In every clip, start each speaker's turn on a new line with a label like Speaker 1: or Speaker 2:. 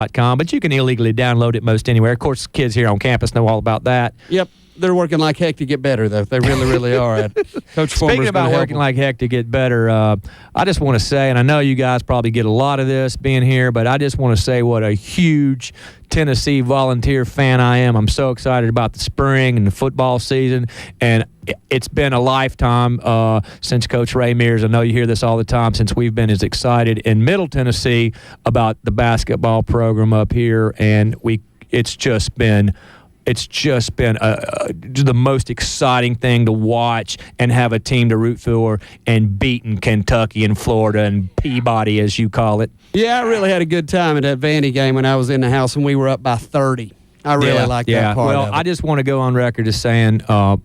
Speaker 1: but you can illegally download it most anywhere. Of course, kids here on campus know all about that.
Speaker 2: Yep. They're working like heck to get better, though. They really, really are. Coach
Speaker 1: Speaking about working like heck to get better, I just want to say, and I know you guys probably get a lot of this being here, but I just want to say what a huge Tennessee Volunteer fan I am. I'm so excited about the spring and the football season, and it's been a lifetime since Coach Ray Mears. I know you hear this all the time, since we've been as excited in Middle Tennessee about the basketball program up here, and it's just been the most exciting thing to watch and have a team to root for and beating Kentucky and Florida and Peabody, as you call it.
Speaker 2: Yeah, I really had a good time at that Vandy game when I was in the house and we were up by 30. I really like that part of it.
Speaker 1: I just want to go on record as saying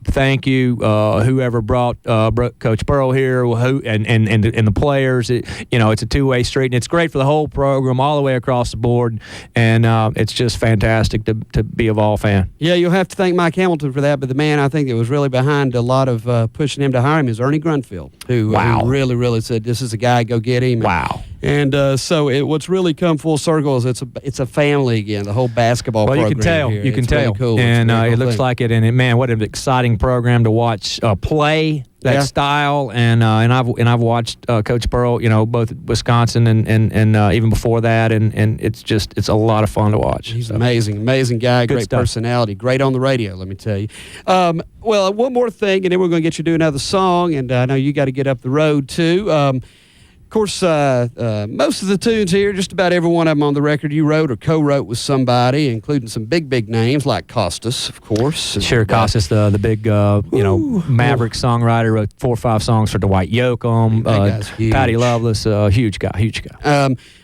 Speaker 1: thank you, whoever brought Coach Pearl here, and the players. It's a two-way street, and it's great for the whole program all the way across the board, and it's just fantastic to be a Vol fan.
Speaker 2: Yeah, you'll have to thank Mike Hamilton for that, but the man I think that was really behind a lot of pushing him to hire him is Ernie Grunfeld, who really, really said, this is a guy, go get him.
Speaker 1: Wow.
Speaker 2: And what's really come full circle is it's a family again, the whole basketball program.
Speaker 1: You can tell.
Speaker 2: Here.
Speaker 1: You can
Speaker 2: it's
Speaker 1: tell.
Speaker 2: Really cool.
Speaker 1: And it looks like it. And man, what an exciting program to watch play that style. And I've watched Coach Pearl, both at Wisconsin and even before that. And it's a lot of fun to watch.
Speaker 2: He's amazing guy, great personality, great on the radio. Let me tell you. Well, one more thing, and then we're going to get you to do another song. And I know you got to get up the road too. Of course, most of the tunes here, just about every one of them on the record you wrote or co-wrote with somebody, including some big names like Costas, of course.
Speaker 1: Sure, Costas, the big, maverick songwriter, wrote 4 or 5 songs for Dwight Yoakam, Patty Loveless, huge guy.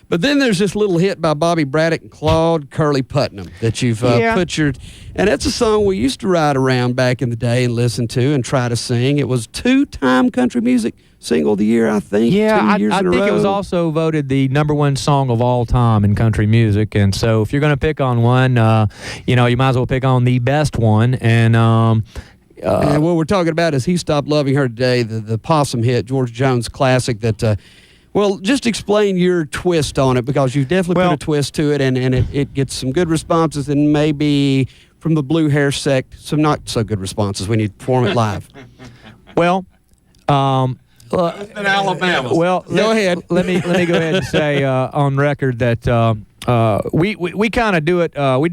Speaker 2: But then there's this little hit by Bobby Braddock and Claude Curly Putnam that you've and that's a song we used to ride around back in the day and listen to and try to sing. It was 2-time country music single of the year, I think.
Speaker 1: Yeah, I think it was also voted the #1 song of all time in country music. And so if you're going to pick on one, you might as well pick on the best one. And
Speaker 2: what we're talking about is He Stopped Loving Her Today, the Possum hit, George Jones classic that well, just explain your twist on it, because you've definitely put a twist to it, and it gets some good responses, and maybe from the blue hair sect, some not so good responses when you perform it live.
Speaker 1: Well,
Speaker 3: in Alabama.
Speaker 1: Well,
Speaker 2: go ahead.
Speaker 1: Let me go ahead and say on record that we kind of do it. We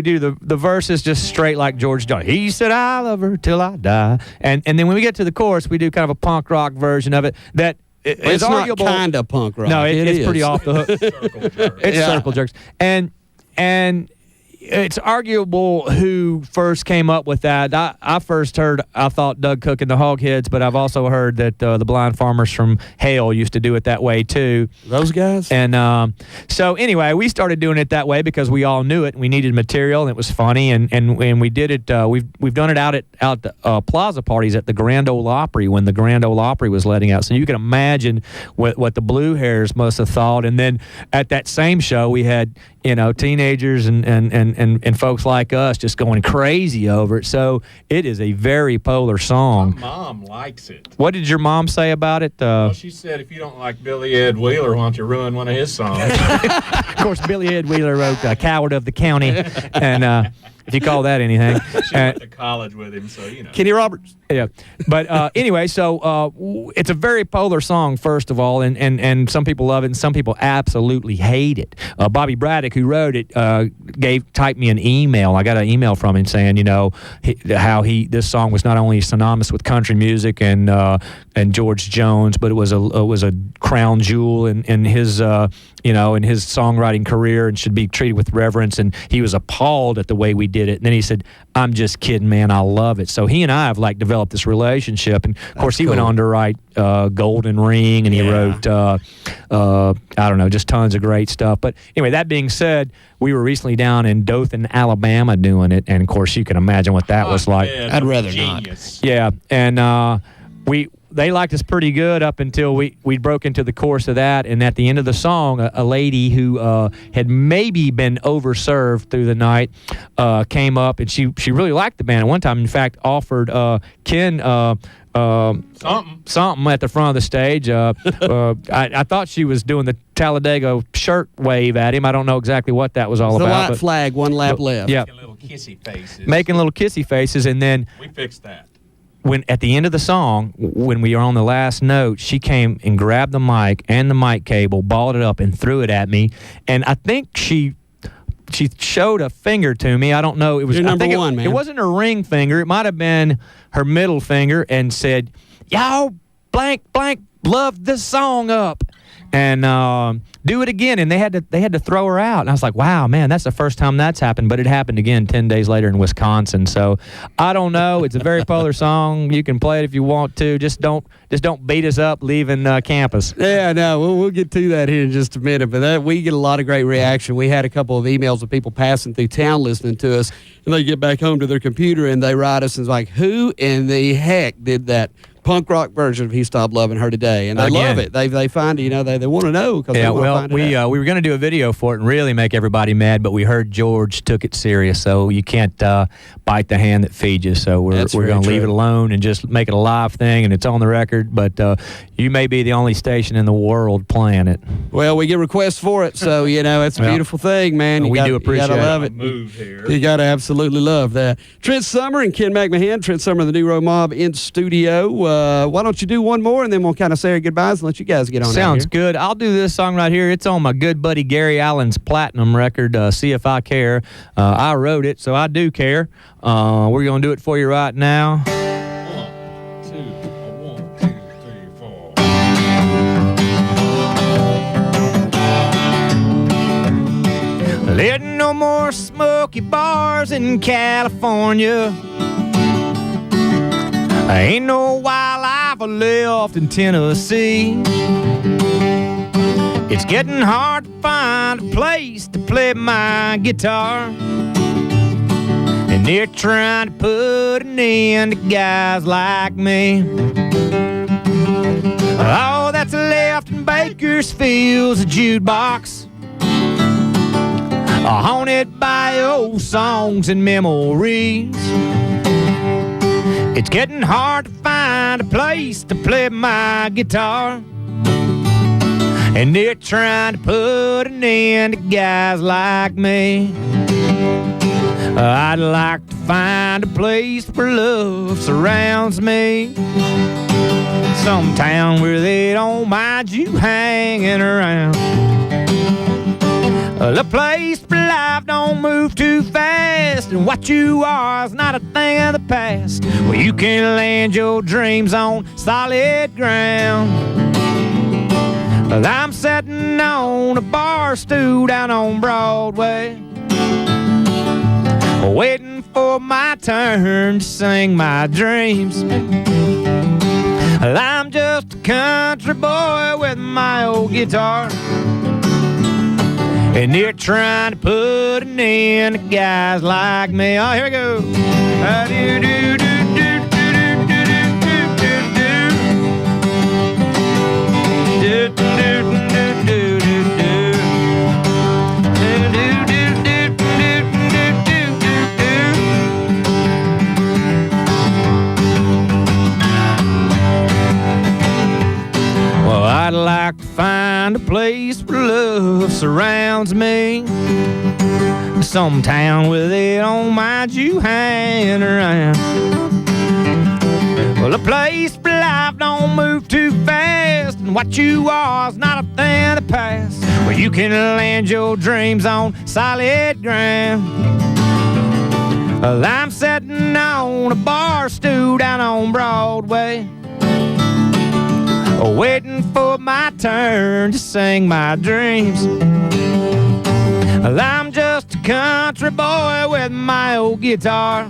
Speaker 1: do the verses just straight like George Jones. He said, "I love her till I die," and then when we get to the chorus, we do kind of a punk rock version of it that.
Speaker 2: It's
Speaker 1: arguable.
Speaker 2: Not kind of punk rock.
Speaker 1: No, it's
Speaker 2: is.
Speaker 1: Pretty off the hook.
Speaker 3: Circle jerk.
Speaker 1: It's circle jerks. And it's arguable who first came up with that. I thought Doug Cook and the Hogheads, but I've also heard that the Blind Farmers from Hale used to do it that way too.
Speaker 2: Those guys?
Speaker 1: And so anyway, we started doing it that way because we all knew it and we needed material and it was funny, and we did it. We've done it out at the plaza parties at the Grand Ole Opry when the Grand Ole Opry was letting out. So you can imagine what the Blue Hairs must have thought. And then at that same show, we had teenagers and folks like us just going crazy over it. So it is a very polar song.
Speaker 3: My mom likes it.
Speaker 1: What did your mom say about it?
Speaker 3: Well, she said, if you don't like Billy Ed Wheeler, why don't you ruin one of his songs?
Speaker 1: Of course, Billy Ed Wheeler wrote Coward of the County, and if you call that anything.
Speaker 3: She went to college with him, so
Speaker 2: Kenny Roberts.
Speaker 1: Yeah. But anyway, so it's a very polar song, first of all, and some people love it and some people absolutely hate it. Bobby Braddock, who wrote it, typed me an email. I got an email from him saying, how this song was not only synonymous with country music and George Jones, but it was a crown jewel in his in his songwriting career and should be treated with reverence. And he was appalled at the way we did it. And then he said, "I'm just kidding, man. I love it." So he and I have developed this relationship. And of course, he went on to write Golden Ring, and he wrote just tons of great stuff. But anyway, that being said, we were recently down in Dothan, Alabama, doing it, and of course, you can imagine what that was like.
Speaker 3: Man,
Speaker 2: I'd rather
Speaker 3: genius.
Speaker 1: not. Yeah, and they liked us pretty good up until we broke into the chorus of that. And at the end of the song, a lady who had maybe been overserved through the night came up, and she really liked the band. At one time, in fact, offered Ken something at the front of the stage. I thought she was doing the Talladega shirt wave at him. I don't know exactly what that was all
Speaker 2: the
Speaker 1: about.
Speaker 2: The white flag, one lap left.
Speaker 1: Yeah.
Speaker 3: Making little kissy faces.
Speaker 1: Making little kissy faces, and then
Speaker 3: we fixed that.
Speaker 1: When at the end of the song, when we were on the last note, she came and grabbed the mic and the mic cable, balled it up, and threw it at me. And I think she showed a finger to me. I don't know. It was
Speaker 2: You're number
Speaker 1: I think
Speaker 2: one, man.
Speaker 1: It wasn't her ring finger. It might have been her middle finger, and said, "Y'all blank love this song up." And do it again, and they had to throw her out. And I was like, wow, man, that's the first time that's happened. But it happened again 10 days later in Wisconsin. So I don't know. It's a very polar song. You can play it if you want to. Just don't beat us up leaving campus.
Speaker 2: Yeah, no, we'll get to that here in just a minute. But we get a lot of great reaction. We had a couple of emails of people passing through town listening to us, and they get back home to their computer and they write us and it's like, who in the heck did that punk rock version of He Stopped Loving Her Today? And they love it. They find it, they want to know.
Speaker 1: Yeah, well, we were going to do a video for it and really make everybody mad, but we heard George took it serious, so you can't bite the hand that feeds you. So we're going to leave it alone and just make it a live thing, and it's on the record, but you may be the only station in the world playing it.
Speaker 2: Well, we get requests for it, so, it's a beautiful thing, man.
Speaker 1: We do appreciate it.
Speaker 2: You got to love it.
Speaker 3: Move here.
Speaker 2: You got to absolutely love that. Trent Summer and Ken McMahan, Trent Summer of the New Road Mob in studio. Why don't you do one more, and then we'll kind of say our goodbyes and let you guys get on out here.
Speaker 1: Sounds good. I'll do this song right here. It's on my good buddy Gary Allen's Platinum record, See If I Care. I wrote it, so I do care. We're going to do it for you right now.
Speaker 3: 1, 2, 3, 4.
Speaker 1: There's no more smoky bars in California. Ain't no wildlife left in Tennessee. It's getting hard to find a place to play my guitar, and they're trying to put an end to guys like me. All that's left in Bakersfield's a jukebox, haunted by old songs and memories. It's getting hard to find a place to play my guitar, and they're trying to put an end to guys like me. I'd like to find a place where love surrounds me, some town where they don't mind you hanging around, a place where life don't move too fast, and what you are is not a thing of the past, where you can land your dreams on solid ground. Well, I'm sitting on a bar stool down on Broadway, waiting for my turn to sing my dreams. Well, I'm just a country boy with my old guitar, and they're trying to put an end to guys like me. Oh, here we go. Well, I'd like to find a place where love surrounds me, some town where they don't mind you hanging around. Well, a place where life don't move too fast, and what you are is not a thing of the past, where you can land your dreams on solid ground. Well, I'm sitting on a bar stool down on Broadway, waiting for my turn to sing my dreams. Well, I'm just a country boy with my old guitar,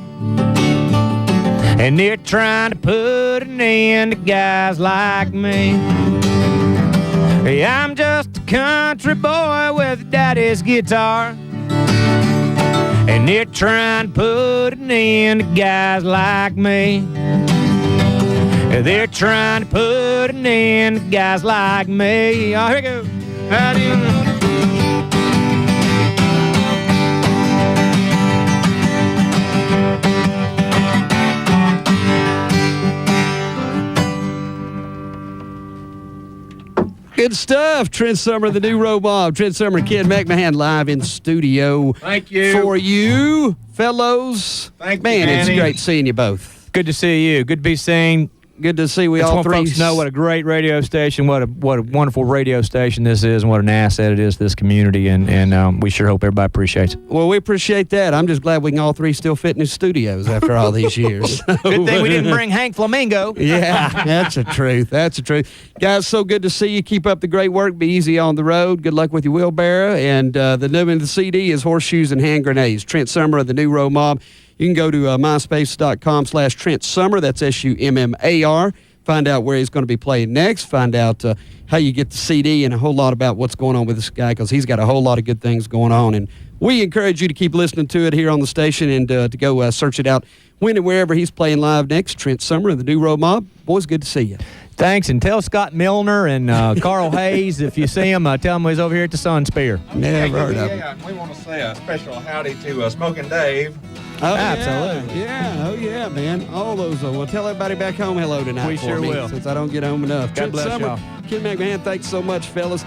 Speaker 1: and they're trying to put an end to guys like me. I'm just a country boy with daddy's guitar, and they're trying to put an end to guys like me. They're trying to put an end to guys like me. Oh, here we go. How do you know?
Speaker 2: Good stuff. Trent Summer, the new Road Mob. Trent Summer and Ken McMahan live in studio.
Speaker 3: Thank you.
Speaker 2: For you, fellows.
Speaker 3: Thank you,
Speaker 2: Man, it's
Speaker 3: Danny.
Speaker 2: great seeing you both.
Speaker 1: Good to see you. Good to be seen.
Speaker 2: Good to see we
Speaker 1: That's
Speaker 2: all
Speaker 1: when
Speaker 2: three
Speaker 1: folks know what a great radio station, what a wonderful radio station this is, and what an asset it is to this community, and we sure hope everybody appreciates it.
Speaker 2: Well, we appreciate that. I'm just glad we can all three still fit in the studios after all these years.
Speaker 1: Good thing we didn't bring Hank Flamingo.
Speaker 2: Yeah, that's the truth. That's the truth. Guys, so good to see you. Keep up the great work. Be easy on the road. Good luck with your wheelbarrow. And the name of the CD is Horseshoes and Hand Grenades. Trent Summer of the New Road Mob. You can go to myspace.com/Trent Summer. That's SUMMAR. Find out where he's going to be playing next. Find out how you get the CD and a whole lot about what's going on with this guy, because he's got a whole lot of good things going on. And we encourage you to keep listening to it here on the station and to go search it out when and wherever he's playing live next. Trent Summer of the New Road Mob. Boys, good to see you.
Speaker 1: Thanks, and tell Scott Milner and Carl Hayes, if you see him, tell him he's over here at the Sun Spear.
Speaker 2: Never heard of him.
Speaker 3: Yeah, we want to say a special howdy to Smoking Dave.
Speaker 2: Oh,
Speaker 1: Absolutely.
Speaker 2: Yeah, oh yeah, man. All those. Well, tell everybody back home hello tonight
Speaker 1: We
Speaker 2: for
Speaker 1: sure
Speaker 2: me,
Speaker 1: will.
Speaker 2: since I don't get home enough.
Speaker 1: God bless
Speaker 2: Summer,
Speaker 1: y'all.
Speaker 2: Ken McMahan, thanks so much, fellas.